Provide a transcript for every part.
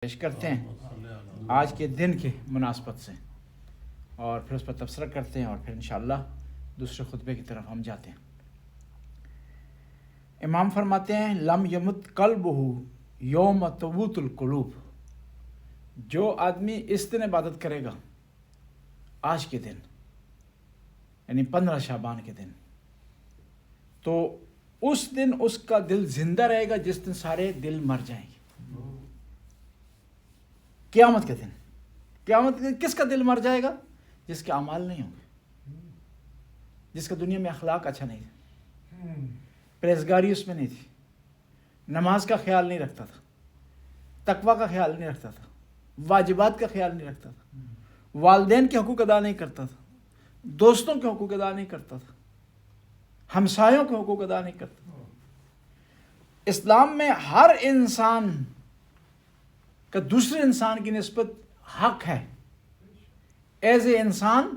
پیش کرتے ہیں آج کے دن کی مناسبت سے، اور پھر اس پر تبصرہ کرتے ہیں، اور پھر انشاءاللہ دوسرے خطبے کی طرف ہم جاتے ہیں۔ امام فرماتے ہیں لم یمت قلبہ یوم تموت القلوب، جو آدمی اس دن عبادت کرے گا، آج کے دن یعنی 15 شعبان کے دن، تو اس دن اس کا دل زندہ رہے گا جس دن سارے دل مر جائیں گے۔ قیامت کے دن، قیامت کے دن کس کا دل مر جائے گا؟ جس کے اعمال نہیں ہوں گے، جس کا دنیا میں اخلاق اچھا نہیں تھا، پرہیزگاری اس میں نہیں تھی، نماز کا خیال نہیں رکھتا تھا، تقوی کا خیال نہیں رکھتا تھا، واجبات کا خیال نہیں رکھتا تھا، والدین کے حقوق ادا نہیں کرتا تھا، دوستوں کے حقوق ادا نہیں کرتا تھا، ہمسایوں کے حقوق ادا نہیں کرتا تھا۔ اسلام میں ہر انسان کا دوسرے انسان کی نسبت حق ہے، ایز اے انسان،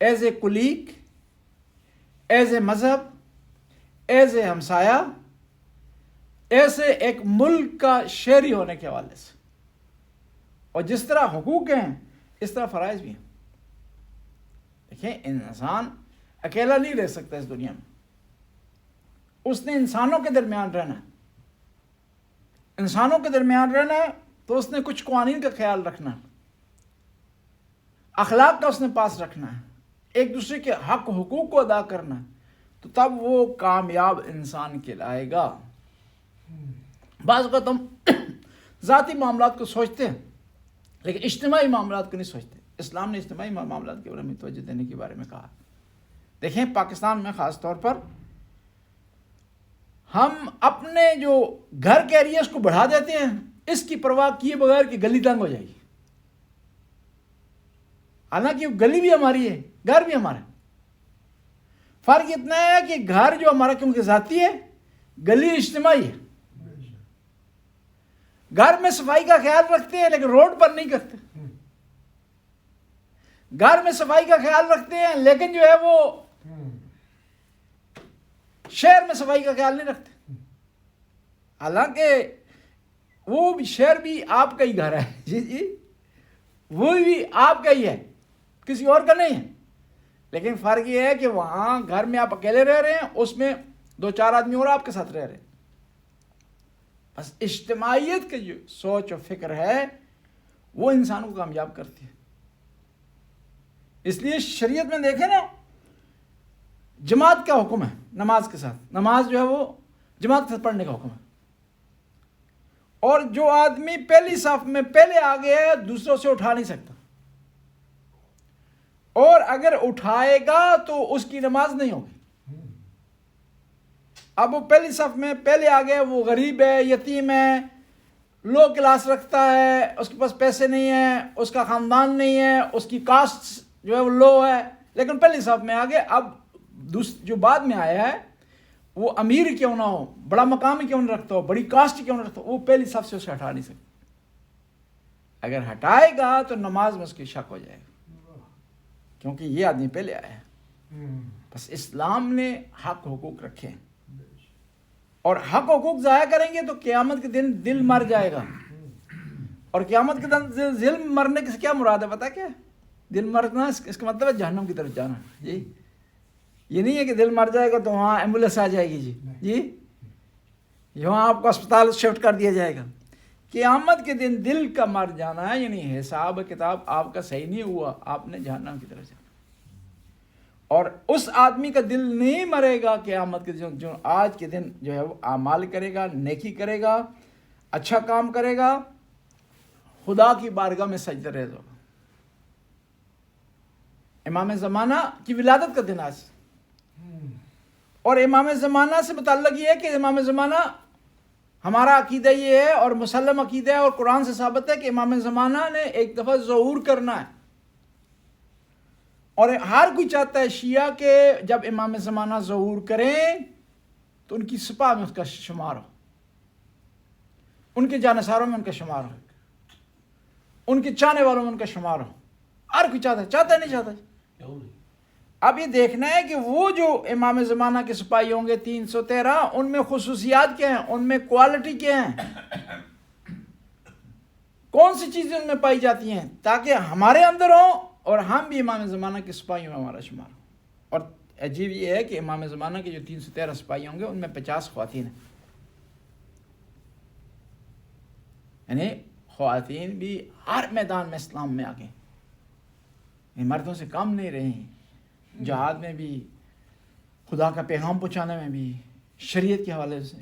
as a colleague, as a مذہب، ایز اے ہمسایہ، ایسے ایک ملک کا شہری ہونے کے حوالے سے۔ اور جس طرح حقوق ہیں اس طرح فرائض بھی ہیں۔ دیکھیں، انسان اکیلا نہیں رہ سکتا اس دنیا میں، اس نے انسانوں کے درمیان رہنا ہے۔ انسانوں کے درمیان رہنا ہے تو اس نے کچھ قوانین کا خیال رکھنا ہے، اخلاق کا اس نے پاس رکھنا ہے، ایک دوسرے کے حق حقوق کو ادا کرنا ہے، تو تب وہ کامیاب انسان کہلائے گا۔ بعض اوقات ہم ذاتی معاملات کو سوچتے ہیں لیکن اجتماعی معاملات کو نہیں سوچتے۔ اسلام نے اجتماعی معاملات کے بارے میں توجہ دینے کے بارے میں کہا۔ دیکھیں، پاکستان میں خاص طور پر ہم اپنے جو گھر کے ایریاز کو بڑھا دیتے ہیں اس کی پرواہ کیے بغیر کہ گلی تنگ ہو جائے گی، حالانکہ وہ گلی بھی ہماری ہے، گھر بھی ہمارا ہے۔ فرق اتنا ہے کہ گھر جو ہمارا کیونکہ ذاتی ہے، گلی اجتماعی ہے۔ گھر میں صفائی کا خیال رکھتے ہیں لیکن روڈ پر نہیں کرتے، گھر میں صفائی کا خیال رکھتے ہیں لیکن جو ہے وہ شہر میں صفائی کا خیال نہیں رکھتے، حالانکہ وہ بھی شہر بھی آپ کا ہی گھر ہے، جی وہ بھی آپ کا ہی ہے، کسی اور کا نہیں ہے۔ لیکن فرق یہ ہے کہ وہاں گھر میں آپ اکیلے رہ رہے ہیں، اس میں 2-4 آدمی اور آپ کے ساتھ رہ رہے ہیں۔ بس اجتماعیت کی جو سوچ و فکر ہے وہ انسان کو کامیاب کرتی ہے۔ اس لیے شریعت میں دیکھیں نا، جماعت کا حکم ہے نماز کے ساتھ، نماز جو ہے وہ جماعت کے ساتھ پڑھنے کا حکم ہے۔ اور جو آدمی پہلی صف میں پہلے آ گیا ہے دوسروں سے اٹھا نہیں سکتا، اور اگر اٹھائے گا تو اس کی نماز نہیں ہوگی۔ اب وہ پہلی صف میں پہلے آ گیا، وہ غریب ہے، یتیم ہے، لو کلاس رکھتا ہے، اس کے پاس پیسے نہیں ہیں، اس کا خاندان نہیں ہے، اس کی کاسٹ جو ہے وہ لو ہے، لیکن پہلی صف میں آ گیا۔ اب جو بعد میں آیا ہے وہ امیر کیوں نہ ہو، بڑا مقام کیوں نہ رکھتا ہو، بڑی کاسٹ کیوں نہ رکھتا ہو، وہ پہلی صف سے اسے ہٹا نہیں سکتا۔ اگر ہٹائے گا تو نماز میں اس کی شک ہو جائے گا، کیونکہ یہ آدمی پہلے آیا ہے۔ بس اسلام نے حق حقوق رکھے ہیں، اور حق حقوق ضائع کریں گے تو قیامت کے دن دل مر جائے گا۔ اور قیامت کے دن دل مرنے سے کیا مراد ہے پتہ کیا ہے؟ دل مرنا اس کا مطلب ہے جہنم کی طرف جانا۔ جی یہ نہیں ہے کہ دل مر جائے گا تو وہاں ایمبولینس آ جائے گی، جی یہاں آپ کو اسپتال شفٹ کر دیا جائے گا۔ قیامت کے دن دل کا مر جانا ہے، یعنی حساب کتاب آپ کا صحیح نہیں ہوا، آپ نے جہنم کی طرف جانا۔ اور اس آدمی کا دل نہیں مرے گا قیامت کے دن جو آج کے دن جو ہے وہ اعمال کرے گا، نیکی کرے گا، اچھا کام کرے گا، خدا کی بارگاہ میں سجدہ ریز ہوگا۔ امام زمانہ کی ولادت کا دن آج، اور امام زمانہ سے متعلق یہ ہے کہ امام زمانہ ہمارا عقیدہ یہ ہے اور مسلم عقیدہ ہے اور قرآن سے ثابت ہے کہ امام زمانہ نے ایک دفعہ ظہور کرنا ہے، اور ہر کوئی چاہتا ہے شیعہ کہ جب امام زمانہ ظہور کریں تو ان کی سپاہ میں اس کا شمار ہو، ان کے جانصاروں میں ان کا شمار ہو، ان کے چاہنے والوں میں ان کا شمار ہو۔ ہر کوئی چاہتا ہے نہیں چاہتا۔ اب یہ دیکھنا ہے کہ وہ جو امام زمانہ کے سپاہی ہوں گے 313، ان میں خصوصیات کیا ہیں، ان میں کوالٹی کیا ہیں۔ کون سی چیزیں ان میں پائی جاتی ہیں تاکہ ہمارے اندر ہوں اور ہم بھی امام زمانہ کے سپاہیوں میں ہمارا شمار ہو. اور عجیب یہ ہے کہ امام زمانہ کے جو 313 سپاہی ہوں گے ان میں 50 خواتین ہیں. یعنی خواتین بھی ہر میدان میں اسلام میں آگے ہیں، مردوں سے کم نہیں رہے ہیں. جہاد میں بھی، خدا کا پیغام پہنچانے میں بھی، شریعت کے حوالے سے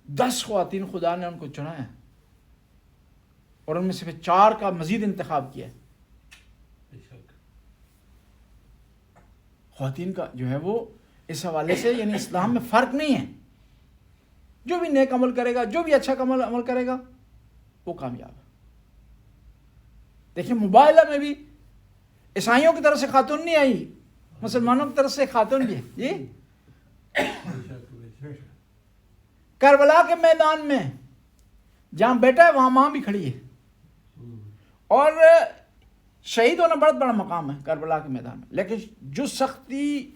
10 خواتین خدا نے ان کو چنا ہے اور ان میں سے 4 کا مزید انتخاب کیا ہے. خواتین کا جو ہے وہ اس حوالے سے یعنی اسلام میں فرق نہیں ہے. جو بھی نیک عمل کرے گا، جو بھی اچھا عمل کرے گا وہ کامیاب ہے. دیکھیں مباہلہ میں بھی عیسائیوں کی طرف سے خاتون نہیں آئی، مسلمانوں کی طرف سے خاتون بھی ہے. جی کربلا کے میدان میں جہاں بیٹا ہے وہاں ماں بھی کھڑی ہے. اور شہید ہونا بہت بڑا مقام ہے کربلا کے میدان میں، لیکن جو سختی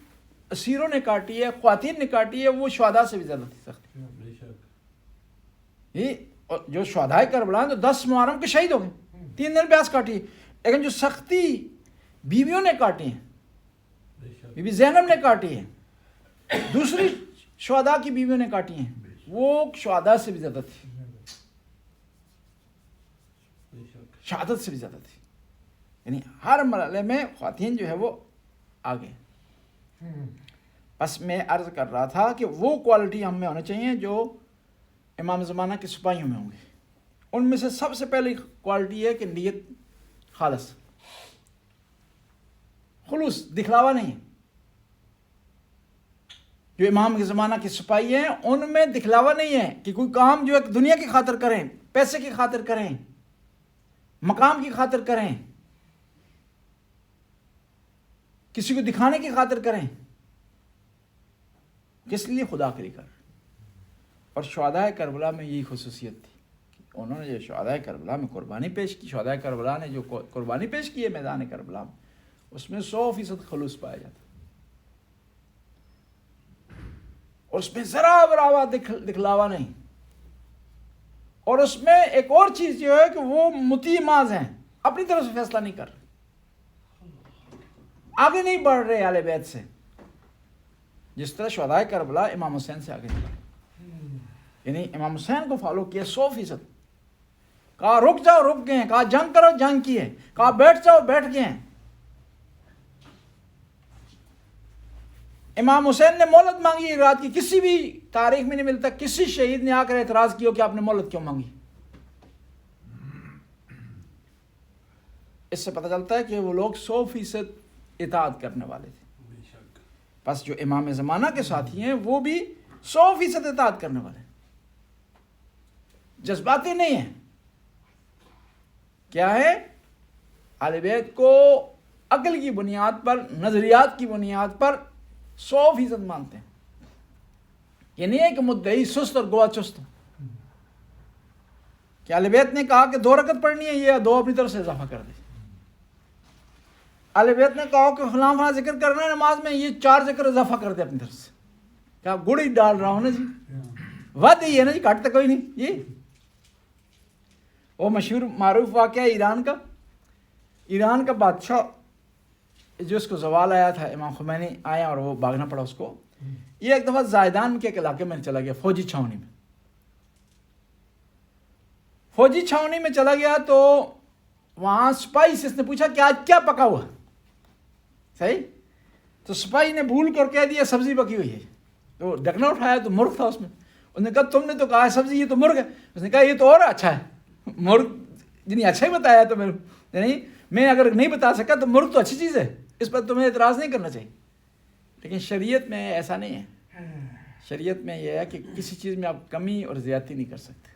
اسیروں نے کاٹی ہے، خواتین نے کاٹی ہے، وہ شہداء سے بھی زیادہ تھی سختی. جو شہدائے کربلا ہیں تو 10 محرم کے شہید ہو گئے، 3 دن پیاس کاٹی. لیکن جو سختی بیویوں نے کاٹی ہیں، بی بی زینب نے کاٹی ہے، دوسری شہداء کی بیویوں نے کاٹی ہیں، وہ شہداء سے بھی زیادہ تھی، شہادت سے بھی زیادہ تھی. یعنی ہر مرحلے میں خواتین جو ہے وہ آگے. بس میں عرض کر رہا تھا کہ وہ کوالٹی ہم میں ہونے چاہیے جو امام زمانہ کے سپاہیوں میں ہوں گے. ان میں سے سب سے پہلی کوالٹی ہے کہ نیت خالص، خلوص، دکھلاوا نہیں. جو امام کے زمانہ کے سپاہی ہیں ان میں دکھلاوا نہیں ہے کہ کوئی کام جو ہے دنیا کی خاطر کریں، پیسے کی خاطر کریں، مقام کی خاطر کریں، کسی کو دکھانے کی خاطر کریں، کس لیے خدا کے لیے کر. اور شہدائے کربلا میں یہی خصوصیت تھی کہ انہوں نے جو شہدائے کربلا میں قربانی پیش کی، شہدائے کربلا نے جو قربانی پیش کی ہے میدان کربلا میں، اس میں 100% خلوص پایا جاتا، اور اس میں ذرا برابر دکھلاوا نہیں. اور اس میں ایک اور چیز جو ہے کہ وہ مطیع ماذ ہیں، اپنی طرف سے فیصلہ نہیں کر رہے، آگے نہیں بڑھ رہے اہل بیت سے، جس طرح شہدائے کربلا امام حسین سے آگے نہیں بڑھے. یعنی امام حسین کو فالو کیا 100%. کہا رک جاؤ رک گئے ہیں، کہا جنگ کرو جنگ کیے، کہا بیٹھ جاؤ بیٹھ گئے ہیں. امام حسین نے مہلت مانگی ایک رات کی، کسی بھی تاریخ میں نہیں ملتا کسی شہید نے آ کر اعتراض کیا کہ آپ نے مہلت کیوں مانگی. اس سے پتہ چلتا ہے کہ وہ لوگ 100% اطاعت کرنے والے تھے. بس جو امام زمانہ کے ساتھی ہیں وہ بھی 100% اطاعت کرنے والے، جذباتی نہیں ہیں. کیا ہے؟ اہل بیت کو عقل کی بنیاد پر، نظریات کی بنیاد پر 100% مانتے ہیں. یہ نہیں ہے کہ مدعی سست اور گواہ چست ہوں. کہ اہل بیت نے کہا کہ 2 رکعت پڑھنی ہے، یہ 2 اپنی طرف سے اضافہ کر دے. اہل بیت نے کہا کہ فلاں فلاں ذکر کرنا ہے نماز میں، یہ 4 ذکر اضافہ کر دے اپنی طرف سے. کیا گڑ ہی ڈال رہا ہوں نا جی، ود ہی ہے نا جی، کاٹتا کوئی نہیں. یہ وہ مشہور معروف واقعہ ایران کا بادشاہ جو اس کو زوال آیا تھا، امام خمینی آیا اور وہ بھاگنا پڑا اس کو. یہ ایک دفعہ زائدان کے ایک علاقے میں چلا گیا، فوجی چھاونی میں. فوجی چھاونی میں چلا گیا تو وہاں سپاہی سے اس نے پوچھا کہ آج کیا پکا ہوا. صحیح؟ تو سپاہی نے بھول کر کہہ دیا سبزی پکی ہوئی ہے. تو ڈھکنا اٹھایا تو مرغ تھا اس میں. اس نے کہا تم نے تو کہا سبزی، یہ تو مرغ ہے. اس نے کہا یہ تو اور اچھا ہے. مرغ یعنی اچھا ہی بتایا تو یعنی میں اگر نہیں بتا سکا تو مرغ تو اچھی چیز ہے، اس پر تمہیں اعتراض نہیں کرنا چاہیے. لیکن شریعت میں ایسا نہیں ہے. شریعت میں یہ ہے کہ کسی چیز میں آپ کمی اور زیادتی نہیں کر سکتے.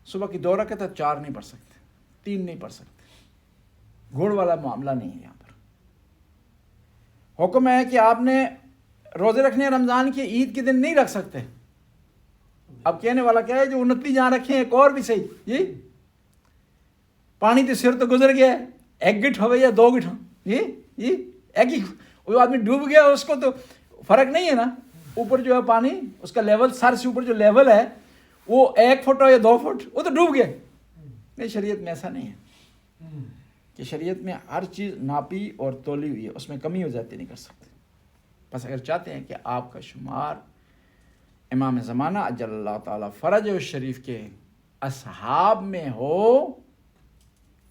صبح کی 2 رکعت 4 نہیں پڑھ سکتے، 3 نہیں پڑھ سکتے. گھوڑ والا معاملہ نہیں ہے. یہاں پر حکم ہے کہ آپ نے روزے رکھنے رمضان کی، عید کے دن نہیں رکھ سکتے. اب کہنے والا کیا ہے جو 29 جہاں رکھیں ایک اور بھی صحیح. یہ پانی تو سر تو گزر گیا ہے، 1 گٹھ ہو یا 2 گٹھ ہو، یہ ایک ہی وہ آدمی ڈوب گیا، اس کو تو فرق نہیں ہے نا. اوپر جو ہے پانی، اس کا لیول سر سے اوپر جو لیول ہے وہ 1 فٹ ہو یا 2 فٹ وہ تو ڈوب گئے. نہیں، شریعت میں ایسا نہیں ہے کہ شریعت میں ہر چیز ناپی اور تولی ہوئی ہے، اس میں کمی ہو جاتی نہیں کر سکتے. بس اگر چاہتے ہیں کہ آپ کا شمار امام زمانہ اجل اللہ تعالیٰ فرج شریف کے اصحاب میں ہو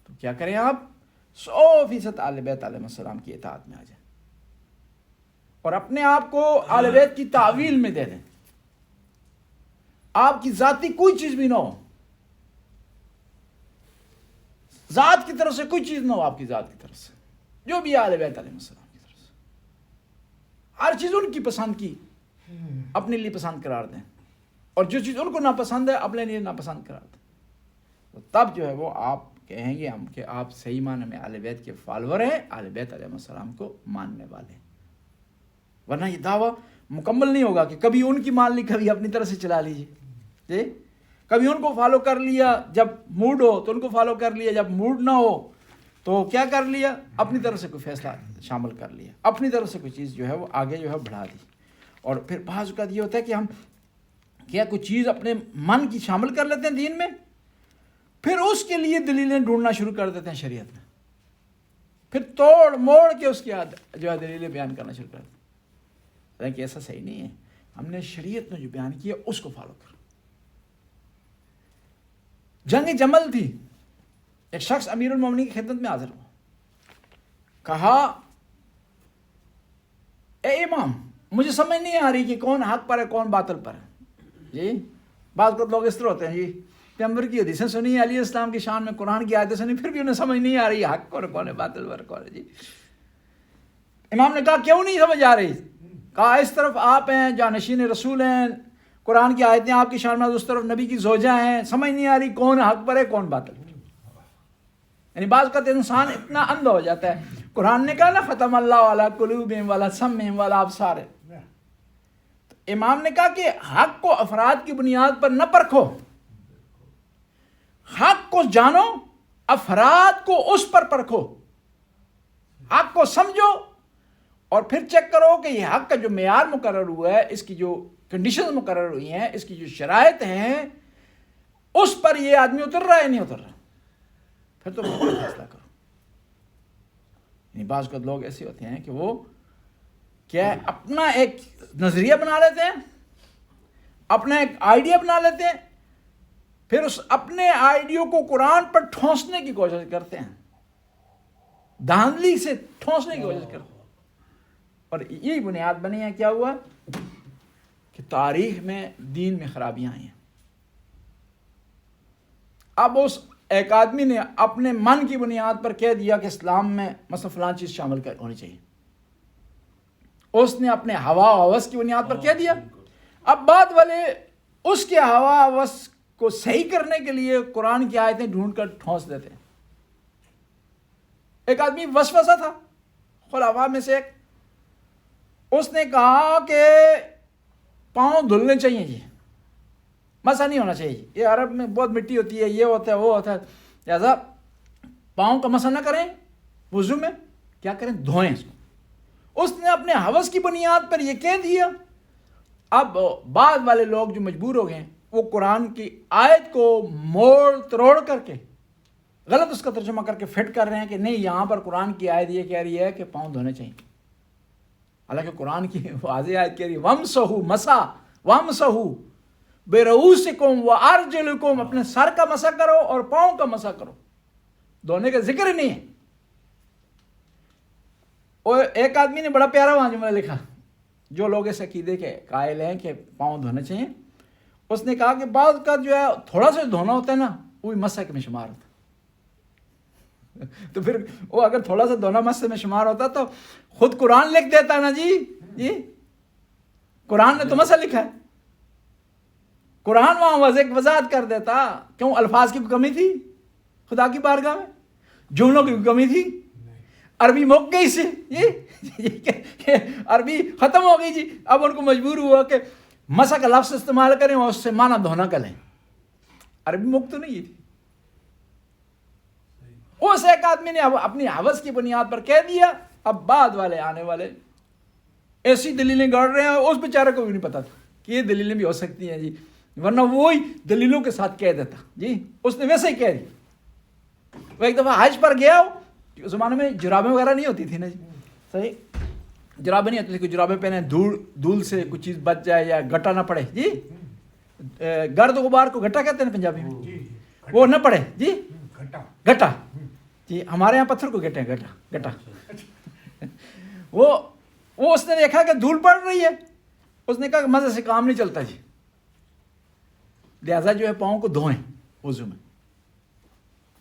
تو کیا کریں، آپ 100% اہل بیت علیہ السلام کی اطاعت میں آ جائیں اور اپنے آپ کو اہل بیت کی تعویل میں دے دیں. آپ کی ذاتی کوئی چیز بھی نہ ہو، ذات کی طرف سے کوئی چیز نہ ہو، آپ کی ذات کی طرف سے جو بھی اہل بیت علیہ السلام کی طرف سے ہر چیز ان کی پسند کی اپنے لیے پسند قرار دیں، اور جو چیز ان کو ناپسند ہے اپنے لیے ناپسند قرار دیں. تو تب جو ہے وہ آپ کہیں گے ہم کہ آپ صحیح معنی میں اہل بیت کے فالوور ہیں، اہل بیت علیہ السلام کو ماننے والے ہیں. ورنہ یہ دعویٰ مکمل نہیں ہوگا کہ کبھی ان کی مان لی، کبھی اپنی طرف سے چلا لیجیے. جی، کبھی ان کو فالو کر لیا جب موڈ ہو تو ان کو فالو کر لیا، جب موڈ نہ ہو تو کیا کر لیا، اپنی طرف سے کوئی فیصلہ شامل کر لیا، اپنی طرف سے کوئی چیز جو ہے وہ آگے جو ہے بڑھا دی. اور پھر بعض اوقات یہ ہوتا ہے کہ ہم کیا کوئی چیز اپنے من کی شامل کر لیتے ہیں دین میں، پھر اس کے لیے دلیلیں ڈھونڈنا شروع کر دیتے ہیں شریعت میں، پھر توڑ موڑ کے اس کی جو ہے دلیلیں بیان کرنا شروع کر دیتے ہیں. حالانکہ ایسا صحیح نہیں ہے. ہم نے شریعت میں جو بیان کیا اس کو فالو کرو. جنگ جمل تھی، ایک شخص امیر المومنین کی خدمت میں حاضر ہوا، کہا اے امام مجھے سمجھ نہیں آ رہی کہ کون حق پر ہے کون باطل پر ہے. جی، بعض لوگ اس طرح ہوتے ہیں، جی پیغمبر کی حدیثیں سنی، علیہ السلام کی شان میں قرآن کی آیتیں سنی، پھر بھی انہیں سمجھ نہیں آ رہی حق پر کون ہے باطل پر کون ہے. جی، امام نے کہا کیوں نہیں سمجھ آ رہی؟ کہا اس طرف آپ ہیں جانشین رسول ہیں، قرآن کی آیتیں آپ کی شان میں، اس طرف نبی کی زوجہ ہیں، سمجھ نہیں آ رہی کون حق پر ہے کون باطل پر. یعنی بعض اوقات انسان اتنا اندھا ہو جاتا ہے. قرآن نے کہا نا ختم اللہ علی قلوبہم وعلی سمعہم وعلی ابصارہم. امام نے کہا کہ حق کو افراد کی بنیاد پر نہ پرکھو، حق کو جانو، افراد کو اس پر پرکھو. حق کو سمجھو اور پھر چیک کرو کہ یہ حق کا جو معیار مقرر ہوا ہے، اس کی جو کنڈیشنز مقرر ہوئی ہیں، اس کی جو شرائط ہیں، اس پر یہ آدمی اتر رہا ہے نہیں اتر رہا، پھر تو بالکل فیصلہ کرو. یعنی بعض اوقات لوگ ایسے ہوتے ہیں کہ وہ کیا ہے، اپنا ایک نظریہ بنا لیتے ہیں، اپنا ایک آئیڈیا بنا لیتے ہیں، پھر اس اپنے آئیڈیا کو قرآن پر ٹھونسنے کی کوشش کرتے ہیں، دھاندلی سے ٹھونسنے کی کوشش کرتے ہیں. اور یہی بنیاد بنی ہے، کیا ہوا کہ تاریخ میں دین میں خرابیاں آئی ہیں. اب اس ایک آدمی نے اپنے من کی بنیاد پر کہہ دیا کہ اسلام میں مثلا فلان چیز شامل ہونی چاہیے، اس نے اپنے ہوا و ہوس کی بنیاد پر کہہ دیا. اب بعد والے اس کے ہوا و ہوس کو صحیح کرنے کے لیے قرآن کی آیتیں ڈھونڈ کر ٹھونس دیتے ہیں. ایک آدمی وسوسہ تھا خلفاء میں سے ایک، اس نے کہا کہ پاؤں دھلنے چاہیے، جی مسا نہیں ہونا چاہیے، یہ عرب میں بہت مٹی ہوتی ہے، یہ ہوتا ہے وہ ہوتا ہے، لہٰذا پاؤں کا مسا نہ کریں وضو میں، کیا کریں دھوئیں اس کو. اس نے اپنے ہوس کی بنیاد پر یہ کہہ دیا. اب بعد والے لوگ جو مجبور ہو گئے وہ قرآن کی آیت کو موڑ تروڑ کر کے غلط اس کا ترجمہ کر کے فٹ کر رہے ہیں کہ نہیں یہاں پر قرآن کی آیت یہ کہہ رہی ہے کہ پاؤں دھونے چاہیے، حالانکہ قرآن کی واضح آیت کہہ رہی ہے وَمْسَحُوا مسا وَمْسَحُوا بِرُؤُوسِكُمْ وَأَرْجُلِكُمْ، اپنے سر کا مسح کرو اور پاؤں کا مسح کرو، دھونے کا ذکر ہی نہیں ہے. اور ایک آدمی نے بڑا پیارا وہاں جملہ لکھا، جو لوگ اس عقیدے کے قائل ہیں کہ پاؤں دھونے چاہیے، اس نے کہا کہ بعض کا جو ہے تھوڑا سا دھونا ہوتا ہے نا وہ بھی مسح میں شمار ہوتا ہے. تو پھر وہ اگر تھوڑا سا دھونا مسح میں شمار ہوتا تو خود قرآن لکھ دیتا نا. جی قرآن نے تو مسح لکھا ہے، قرآن وہاں وضاحت کر دیتا. کیوں الفاظ کی کمی تھی خدا کی بارگاہ میں؟ جملوں کی کمی تھی؟ عربی مک گئی سے، عربی ختم ہو گئی. جی اب ان کو مجبور ہوا کہ مسح کا لفظ استعمال کریں اور اس سے معنی دھونا کا لیں. عربی مک تو نہیں تھی. اس ایک آدمی نے اپنی ہوس کی بنیاد پر کہہ دیا. اب بعد والے آنے والے ایسی دلیلیں گڑ رہے ہیں، اس بیچارے کو بھی نہیں پتا تھا کہ یہ دلیلیں بھی ہو سکتی ہیں. جی ورنہ وہی دلیلوں کے ساتھ کہہ دیتا. جی اس نے ویسے ہی کہہ دیا. وہ ایک دفعہ حج پر گیا ہو, اس زمانے میں جرابیں وغیرہ نہیں ہوتی تھی نا جی, صحیح, جرابیں نہیں ہوتی تھی, کوئی جرابیں پہنے دھول سے کچھ چیز بچ جائے یا گٹا نہ پڑے. جی گرد غبار کو گٹا کہتے ہیں پنجابی میں, وہ نہ پڑے. جی گٹا, جی ہمارے یہاں پتھر کو کہتے ہیں گٹا. وہ اس نے دیکھا کہ دھول پڑ رہی ہے, اس نے کہا کہ مزے سے کام نہیں چلتا جی, لہذا جو ہے پاؤں کو دھوئیں وضو میں.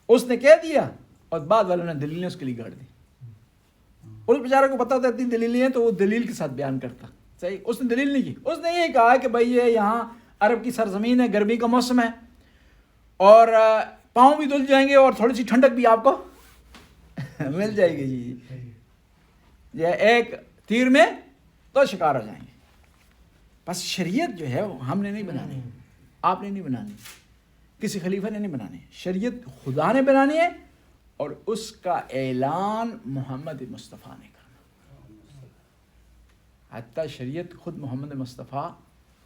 اس نے کہہ دیا اور بعد والوں نے دلیلیں اس کے لیے گاڑ دی. اس بیچارے کو پتا ہوتا اتنی دلیلیں ہیں تو وہ دلیل کے ساتھ بیان کرتا. صحیح, اس نے دلیل نہیں کی. اس نے یہ کہا کہ بھائی یہ یہاں عرب کی سرزمین ہے, گرمی کا موسم ہے اور پاؤں بھی دھل جائیں گے اور تھوڑی سی ٹھنڈک بھی آپ کو مل جائے گی. جی یہ ایک تیر میں تو شکار ہو جائیں گے. بس شریعت جو ہے ہم نے نہیں بنانی, آپ نے نہیں بنانی, کسی خلیفہ نے نہیں بنانی. شریعت خدا نے بنانی ہے اور اس کا اعلان محمد مصطفیٰ نے کرنا. حتیٰ شریعت خود محمد مصطفیٰ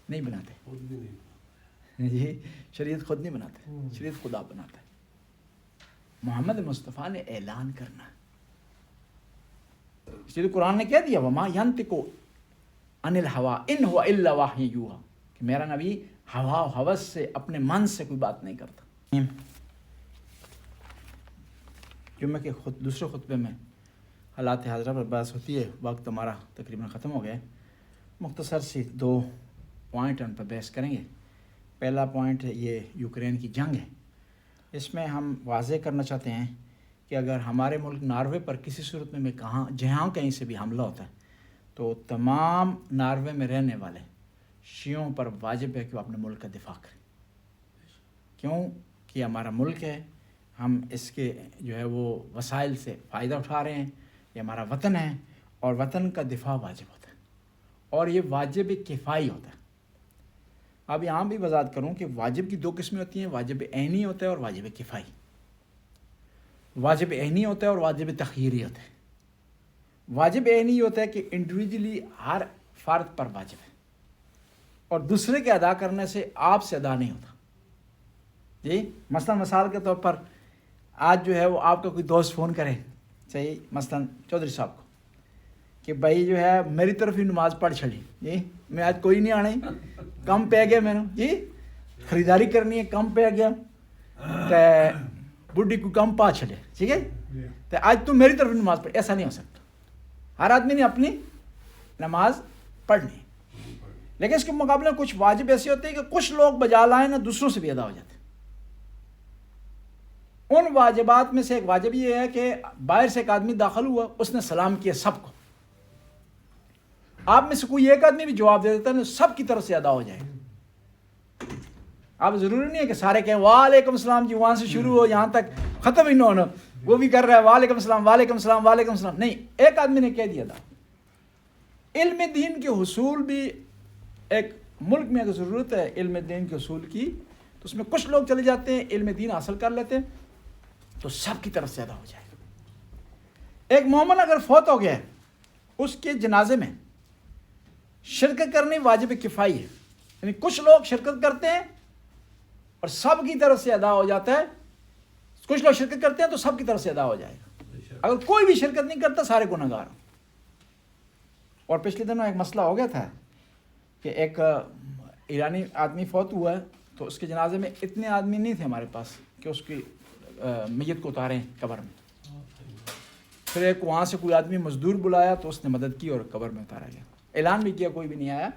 نہیں بناتے. جی شریعت خود نہیں بناتے, شریعت خدا بناتا ہے. محمد مصطفیٰ نے اعلان کرنا ہے. اس لیے قرآن نے کہہ دیا وما ینطق عن الہوا ان هو الا وحی یوحی, کہ میرا نبی ہوا و ہوس سے اپنے من سے کوئی بات نہیں کرتا. جمعہ کے دوسرے خطبے میں حالات حاضرہ پر بحث ہوتی ہے. وقت ہمارا تقریباً ختم ہو گیا ہے. مختصر سی 2 پوائنٹ ان پر بحث کریں گے. پہلا پوائنٹ یہ یوکرین کی جنگ ہے. اس میں ہم واضح کرنا چاہتے ہیں کہ اگر ہمارے ملک ناروے پر کسی صورت میں جہاں کہیں سے بھی حملہ ہوتا ہے تو تمام ناروے میں رہنے والے شیعوں پر واجب ہے کہ وہ اپنے ملک کا دفاع کریں. کیوں کہ ہمارا ملک ہے, ہم اس کے جو ہے وہ وسائل سے فائدہ اٹھا رہے ہیں, یہ ہمارا وطن ہے اور وطن کا دفاع واجب ہوتا ہے اور یہ واجب کفائی ہوتا ہے. اب یہاں بھی وضاحت کروں کہ واجب کی 2 قسمیں ہوتی ہیں, واجب عینی ہوتا ہے اور واجب کفائی. واجب عینی ہوتا ہے اور واجب تخییری ہوتا ہے. واجب عینی ہوتا ہے کہ انڈیویجولی ہر فرد پر واجب ہے اور دوسرے کے ادا کرنے سے آپ سے ادا نہیں ہوتا. جی مثلا مثال کے طور پر آج جو ہے وہ آپ کا کوئی دوست فون کرے, صحیح, مثلا چودھری صاحب کو, کہ بھائی جو ہے میری طرف ہی نماز پڑھ چھڑی, جی میں آج کوئی نہیں آنے, کم پہ گیا میں نے, جی خریداری کرنی ہے, کم پہ گیا تو بڈھی کو کم پا چھڑے, ٹھیک ہے, تو آج تم میری طرف نماز پڑھ. ایسا نہیں ہو سکتا. ہر آدمی نے اپنی نماز پڑھنی ہے, لیکن اس کے مقابلے میں کچھ واجب ایسے ہوتے ہیں کہ کچھ لوگ بجا لائیں نا دوسروں سے بھی ادا ہو جاتے ہیں. ان واجبات میں سے ایک واجب یہ ہے کہ باہر سے ایک آدمی داخل ہوا, اس نے سلام کیا سب کو, آپ میں سے کوئی ایک آدمی بھی جواب دے دیتا ہے, سب کی طرف سے ادا ہو جائے گا. آپ ضروری نہیں ہے کہ سارے کہیں وعلیکم السلام جی, وہاں سے شروع ہو یہاں تک ختم ہی نہ ہونا, وہ بھی کر رہا ہے وعلیکم السلام وعلیکم السلام وعلیکم السلام. نہیں, ایک آدمی نے کہہ دیا تھا. علم دین کے حصول بھی ایک ملک میں اگر ضرورت ہے علم دین کے حصول کی, تو اس میں کچھ لوگ چلے جاتے ہیں, علم دین حاصل کر لیتے ہیں, تو سب کی طرف سے ادا ہو جائے گا. ایک مومن اگر فوت ہو گیا ہے, اس کے جنازے میں شرکت کرنی واجب کفائی ہے. یعنی کچھ لوگ شرکت کرتے ہیں اور سب کی طرف سے ادا ہو جاتا ہے, کچھ لوگ شرکت کرتے ہیں تو سب کی طرف سے ادا ہو جائے گا. اگر کوئی بھی شرکت نہیں کرتا سارے گنہگار ہوں. اور پچھلے دنوں ایک مسئلہ ہو گیا تھا کہ ایک ایرانی آدمی فوت ہوا ہے, تو اس کے جنازے میں اتنے آدمی نہیں تھے ہمارے پاس کہ اس کی میت کو اتاریں قبر میں. پھر ایک وہاں سے کوئی آدمی مزدور بلایا تو اس نے مدد کی اور قبر میں اتارا گیا. اعلان بھی کیا, کوئی بھی نہیں آیا.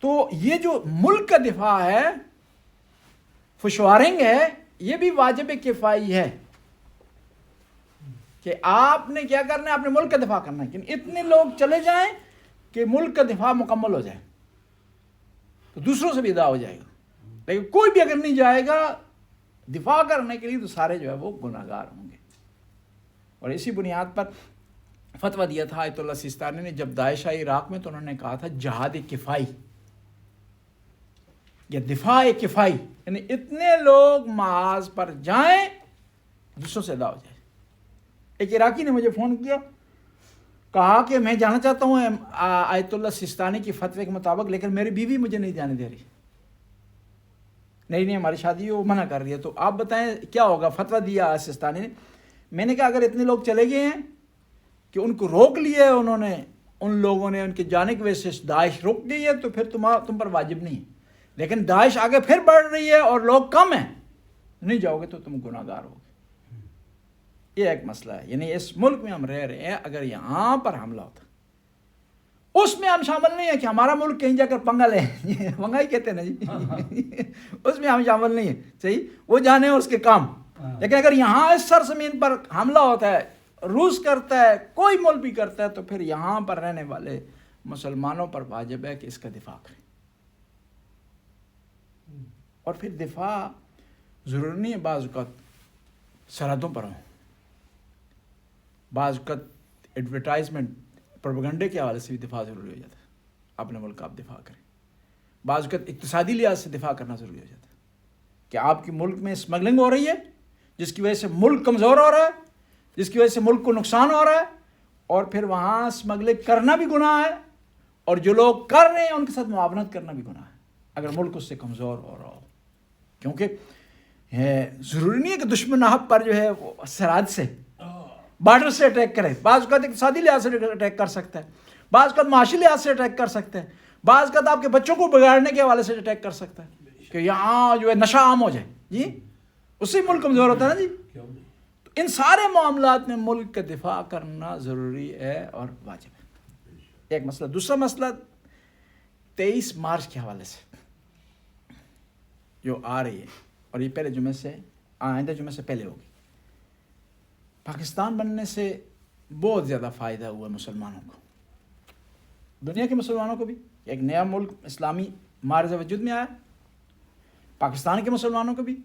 تو یہ جو ملک کا دفاع ہے, فشوارنگ ہے, یہ بھی واجب کفائی ہے کہ آپ نے کیا کرنا ہے, اپنے ملک کا دفاع کرنا ہے. لیکن اتنے لوگ چلے جائیں کہ ملک کا دفاع مکمل ہو جائے تو دوسروں سے بھی ادا ہو جائے گا. لیکن کوئی بھی اگر نہیں جائے گا دفاع کرنے کے لیے تو سارے جو ہے وہ گناہگار ہوں گے. اور اسی بنیاد پر فتویٰ دیا تھا آیت اللہ سیستانی نے, جب داعش آئی عراق میں تو انہوں نے کہا تھا جہاد کفائی یا دفاع کفائی, یعنی اتنے لوگ محاذ پر جائیں دوسروں سے ادا ہو جائے. ایک عراقی نے مجھے فون کیا, کہا کہ میں جانا چاہتا ہوں آیت اللہ سیستانی کی فتوے کے مطابق, لیکن میری بیوی مجھے نہیں جانے دے رہی. نہیں ہماری شادی وہ منع کر رہی ہے، تو آپ بتائیں کیا ہوگا؟ فتویٰ دیا سستانی نے. میں نے کہا اگر اتنے لوگ چلے گئے ہیں کہ ان کو روک لیا ہے انہوں نے، ان لوگوں نے ان کے جانے کی وجہ سے داعش رک گئی ہے، تو پھر تم پر واجب نہیں ہے. لیکن داعش آگے پھر بڑھ رہی ہے اور لوگ کم ہیں، نہیں جاؤ گے تو تم گناہ گار ہوگے. یہ ایک مسئلہ ہے. یعنی اس ملک میں ہم رہ رہے ہیں، اگر یہاں پر حملہ ہوتا اس میں ہم شامل نہیں ہیں کہ ہمارا ملک کہیں جا کر پنگا لے، پنگا ہی کہتے ہیں نا جی، اس میں ہم شامل نہیں ہیں. صحیح، وہ جانے اس کے کام. لیکن اگر یہاں اس سرزمین پر حملہ ہوتا ہے، روس کرتا ہے، کوئی ملک بھی کرتا ہے، تو پھر یہاں پر رہنے والے مسلمانوں پر واجب ہے کہ اس کا دفاع کریں. اور پھر دفاع ضروری نہیں ہے بعض اوقات سرحدوں پر ہوں، بعض اوقات ایڈورٹائزمنٹ پروپیگنڈے کے حوالے سے بھی دفاع ضروری ہو جاتا ہے. اپنے ملک کا آپ دفاع کریں. بعض اوقات اقتصادی لحاظ سے دفاع کرنا ضروری ہو جاتا ہے کہ آپ کے ملک میں اسمگلنگ ہو رہی ہے جس کی وجہ سے ملک کمزور ہو رہا ہے، جس کی وجہ سے ملک کو نقصان ہو رہا ہے، اور پھر وہاں اسمگلنگ کرنا بھی گناہ ہے، اور جو لوگ کر رہے ہیں ان کے ساتھ معاونت کرنا بھی گناہ ہے اگر ملک اس سے کمزور ہو رہا ہو. کیونکہ ضروری نہیں ہے کہ دشمن آپ پر جو ہے وہ سرحد سے بارڈر سے اٹیک کرے. بعض اوقات اقتصادی لحاظ سے اٹیک کر سکتا ہے، بعض اوقات معاشی لحاظ سے اٹیک کر سکتا ہے، بعض اوقات آپ کے بچوں کو بگاڑنے کے حوالے سے اٹیک کر سکتا ہے کہ یہاں جو ہے نشہ عام ہو جائے. جی اس سے ملک کمزور ہوتا ہے نا جی. تو ان سارے معاملات میں ملک کا دفاع کرنا ضروری ہے اور واجب ہے. ایک مسئلہ. دوسرا مسئلہ 23 مارچ کے حوالے سے جو آ رہی ہے، اور یہ پہلے جمعے سے آئندہ جمعے سے پہلے ہوگی. پاکستان بننے سے بہت زیادہ فائدہ ہوا مسلمانوں کو، دنیا کے مسلمانوں کو بھی. ایک نیا ملک اسلامی معرض وجود میں آیا، پاکستان کے مسلمانوں کو بھی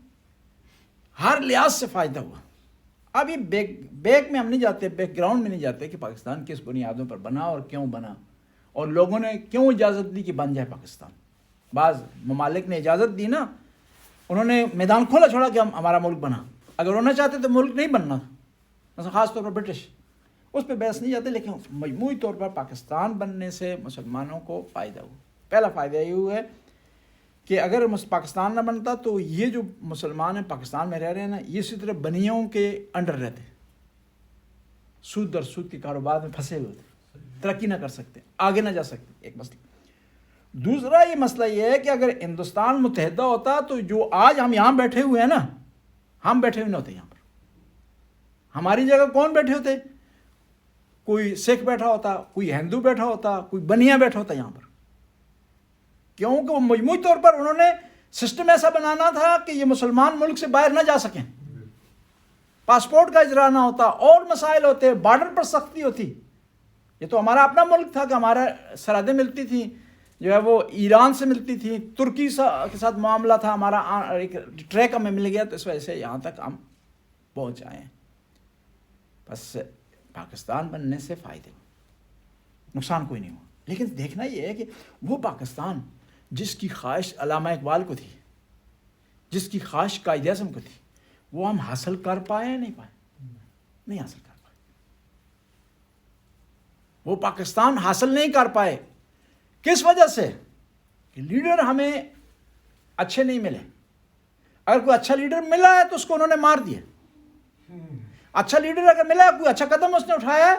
ہر لحاظ سے فائدہ ہوا. اب یہ بیک میں ہم نہیں جاتے، بیک گراؤنڈ میں نہیں جاتے کہ پاکستان کس بنیادوں پر بنا اور کیوں بنا، اور لوگوں نے کیوں اجازت دی کہ بن جائے پاکستان. بعض ممالک نے اجازت دی نا، انہوں نے میدان کھولا چھوڑا کہ ہمارا ملک بنا. اگر ہونا چاہتے تو ملک نہیں بننا، مثلا خاص طور پر برٹش، اس پہ بحث نہیں جاتے. لیکن مجموعی طور پر پاکستان بننے سے مسلمانوں کو فائدہ ہوا. پہلا فائدہ یہ ہوا ہے کہ اگر پاکستان نہ بنتا تو یہ جو مسلمان ہیں پاکستان میں رہ رہے ہیں نا، یہ اسی طرح بنیوں کے انڈر رہتے، سود در سود کے کاروبار میں پھنسے ہوئے تھے، ترقی نہ کر سکتے، آگے نہ جا سکتے. ایک مسئلہ. دوسرا یہ مسئلہ یہ ہے کہ اگر ہندوستان متحدہ ہوتا تو جو آج ہم یہاں بیٹھے ہوئے ہیں نا، ہم بیٹھے ہوئے نہ ہوتے یہاں پر. ہماری جگہ کون بیٹھے ہوتے؟ کوئی سکھ بیٹھا ہوتا، کوئی ہندو بیٹھا ہوتا، کوئی بنیا بیٹھا ہوتا یہاں پر. کیونکہ وہ مجموعی طور پر انہوں نے سسٹم ایسا بنانا تھا کہ یہ مسلمان ملک سے باہر نہ جا سکیں، پاسپورٹ کا اجرا نہ ہوتا، اور مسائل ہوتے، بارڈر پر سختی ہوتی. یہ تو ہمارا اپنا ملک تھا کہ ہمارا سرحدیں ملتی تھیں جو ہے وہ ایران سے ملتی تھی، ترکی کے ساتھ معاملہ تھا ہمارا، ایک ٹریک ہمیں مل گیا، تو اس وجہ سے یہاں تک ہم پہنچ آئے ہیں. بس پاکستان بننے سے فائدے، نقصان کوئی نہیں ہوا. لیکن دیکھنا یہ ہے کہ وہ پاکستان جس کی خواہش علامہ اقبال کو تھی، جس کی خواہش قائد اعظم کو تھی، وہ ہم حاصل کر پائے یا نہیں پائے؟ نہیں حاصل کر پائے. وہ پاکستان حاصل نہیں کر پائے. کس وجہ سے؟ کہ لیڈر ہمیں اچھے نہیں ملے. اگر کوئی اچھا لیڈر ملا ہے تو اس کو انہوں نے مار دیا. اچھا لیڈر اگر ملا ہے، کوئی اچھا قدم اس نے اٹھایا ہے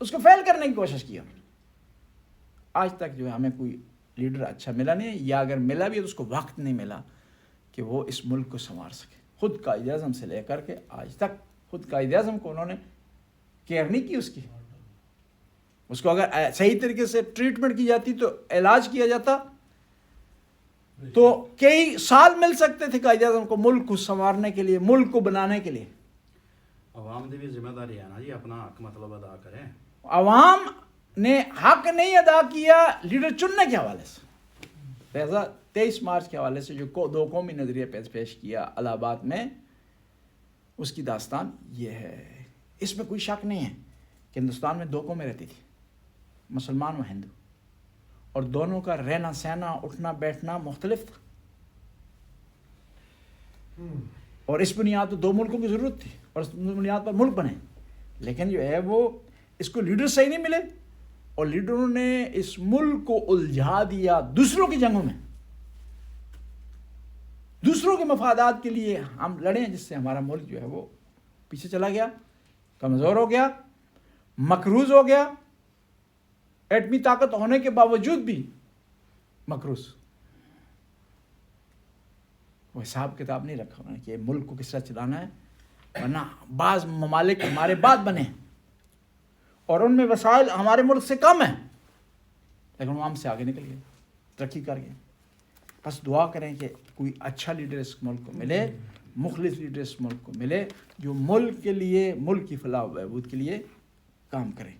تو اس کو فیل کرنے کی کوشش کی. آج تک جو ہے ہمیں کوئی لیڈر اچھا ملا نہیں، یا اگر ملا بھی ہے تو اس کو وقت نہیں ملا کہ وہ اس ملک کو سنوار سکے. خود قائد اعظم سے لے کر کے آج تک خود قائد اعظم کو انہوں نے کیئر نہیں کی. اس کو اگر صحیح طریقے سے ٹریٹمنٹ کی جاتی تو علاج کیا جاتا تو کئی سال مل سکتے تھے قائد اعظم کو ملک کو سنوارنے کے لیے، ملک کو بنانے کے لیے. عوام دی بھی ذمہ داری ہے نا جی، اپنا حق مطلب ادا کریں. عوام نے حق نہیں ادا کیا لیڈر چننے کے حوالے سے. لہذا 23 مارچ کے حوالے سے جو 2 قومی نظریہ پیش کیا الہ آباد میں، اس کی داستان یہ ہے. اس میں کوئی شک نہیں ہے کہ ہندوستان میں 2 قومیں رہتی تھی، مسلمان و ہندو، اور دونوں کا رہنا سہنا، اٹھنا بیٹھنا مختلف تھا. اور اس بنیاد پر 2 ملکوں کی ضرورت تھی، اور اس بنیاد پر ملک بنے. لیکن جو ہے وہ اس کو لیڈر صحیح نہیں ملے، اور لیڈروں نے اس ملک کو الجھا دیا دوسروں کی جنگوں میں. دوسروں کے مفادات کے لیے ہم لڑیں، جس سے ہمارا ملک جو ہے وہ پیچھے چلا گیا، کمزور ہو گیا، مقروض ہو گیا، ایٹمی طاقت ہونے کے باوجود بھی مقروض. وہ حساب کتاب نہیں رکھا انہوں نے کہ ملک کو کس طرح چلانا ہے. ورنہ بعض ممالک ہمارے بعد بنے اور ان میں وسائل ہمارے ملک سے کم ہیں، لیکن وہ ہم سے آگے نکل گئے، ترقی کر گئے. بس دعا کریں کہ کوئی اچھا لیڈر اس ملک کو ملے، مخلص لیڈر اس ملک کو ملے، جو ملک کے لیے، ملک کی فلاح و بہبود کے لیے کام کریں.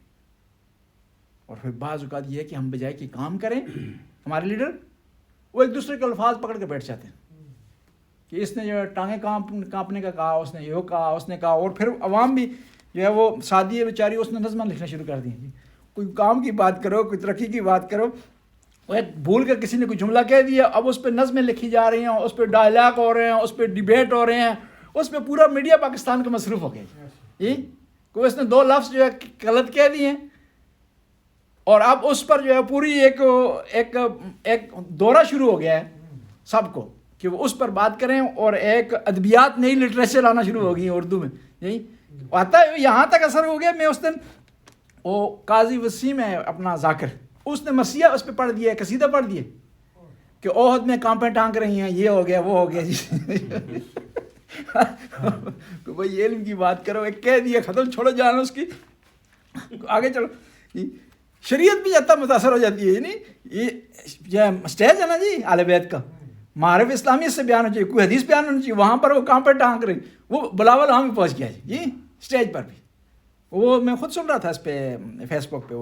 اور پھر بعض اوقات یہ ہے کہ ہم بجائے کہ کام کریں، ہمارے لیڈر وہ ایک دوسرے کے الفاظ پکڑ کے بیٹھ جاتے ہیں کہ اس نے جو ہے ٹانگیں کانپنے کا کہا، اس نے یہ کہا، اس نے کہا. اور پھر عوام بھی جو ہے وہ سادی ہے بیچاری، اس نے نظمیں لکھنا شروع کر دی. کوئی کام کی بات کرو، کوئی ترقی کی بات کرو، وہ ایک بھول کر کسی نے کوئی جملہ کہہ دیا، اب اس پہ نظمیں لکھی جا رہی ہیں، اس پہ ڈائلاگ ہو رہے ہیں، اس پہ ڈیبیٹ ہو رہے ہیں، اس پہ پورا میڈیا پاکستان کا مصروف ہو گیا. جی کوئی اس نے 2 لفظ جو ہے غلط کہہ دیے ہیں، اور اب اس پر جو ہے پوری ایک دورہ شروع ہو گیا ہے سب کو کہ وہ اس پر بات کریں، اور ایک ادبیات نئی لٹریچر آنا شروع ہو گئی اردو میں. یہی آتا ہے، یہاں تک اثر ہو گیا. میں اس دن وہ قاضی وسیم ہے اپنا ذاکر، اس نے مرثیہ اس پہ پڑھ دیا ہے، قصیدہ پڑھ دیا کہ عہد میں کانپیں ٹانک رہی ہیں، یہ ہو گیا وہ ہو گیا. جی بھائی علم کی بات کرو، ایک کہہ دیا ختم، چھوڑو جان اس کی، آگے چلو. شریعت بھی جاتا متاثر ہو جاتی ہے. یہ اسٹیج ہے نا جی اہل بیت کا، معارف اسلامیت سے بیان ہو چاہیے، کوئی حدیث بیان ہونا چاہیے، وہاں پر وہ کہاں پہ ٹانک رہی، وہ بلاول ہم بھی پہنچ گیا جی اسٹیج پر بھی. وہ میں خود سن رہا تھا اس پہ فیس بک پہ.